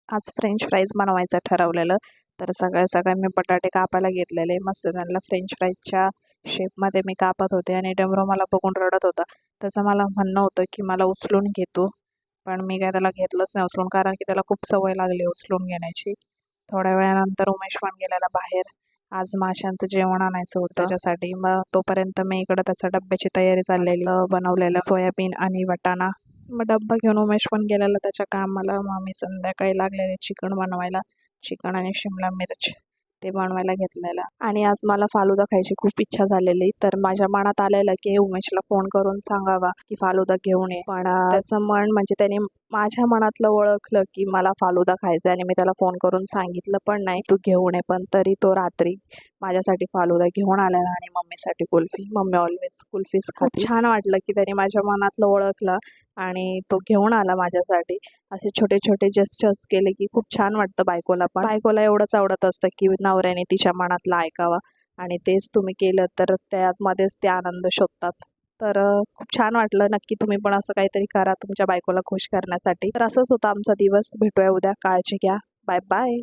आज French fries बनवायचं ठरवलेलं. तर सकाळी मी बटाटे कापायला घेतलेले, मस्त त्यांना फ्रेंच फ्राईजच्या शेपमध्ये मी कापत होते आणि डमरू मला बघून रडत होता. त्याचं मला म्हणणं होतं की मला उचलून घे तू, पण मी काय त्याला घेतलंच नाही उचलून, कारण की त्याला खूप सवय लागली उचलून घेण्याची. थोड्या वेळानंतर उमेश पण गेलेला बाहेर. आज माशांचं जेवण आणायचं होतं त्याच्यासाठी. मग तोपर्यंत मी इकडं त्याच्या डब्याची तयारी चाललेली. बनवलेलं सोयाबीन आणि वाटाणा. मग डब्बा घेऊन उमेश पण गेलेला त्याच्या कामाला. मग मी संध्याकाळी लागलेले चिकन बनवायला. चिकन आणि शिमला मिर्च ते बनवायला घेतलेलं. आणि आज मला फालुदा खायची खूप इच्छा झालेली, तर माझ्या मनात आलेलं की उमेशला फोन करून सांगावा की फालुदा घेऊन ये. पण त्याचं मन म्हणजे त्याने माझ्या मनातलं ओळखलं की मला फालुदा खायचा आणि मी त्याला फोन करून सांगितलं पण नाही तू घेऊन ये. पण तरी तो रात्री माझ्यासाठी फालुदा घेऊन आलेला आणि मम्मीसाठी कुल्फी. मम्मी ऑलवेज कुल्फीच खाते. खूप छान वाटलं की त्याने माझ्या मनातलं ओळखलं आणि तो घेऊन आला माझ्यासाठी. असे छोटे छोटे जेस्चर्स केले की खूप छान वाटतं बायकोला पण. बायकोला एवढंच आवडत असतं की नवऱ्याने तिच्या मनातलं ऐकावं, आणि तेच तुम्ही केलं तर त्यामध्येच ते आनंद शोधतात. तर खूप छान वाटलं. नक्की तुम्ही पण असं काहीतरी करा तुमच्या बायकोला खुश करण्यासाठी. तर असंच होतं आमचा दिवस. भेटूया उद्या. काळजी घ्या. Bye bye.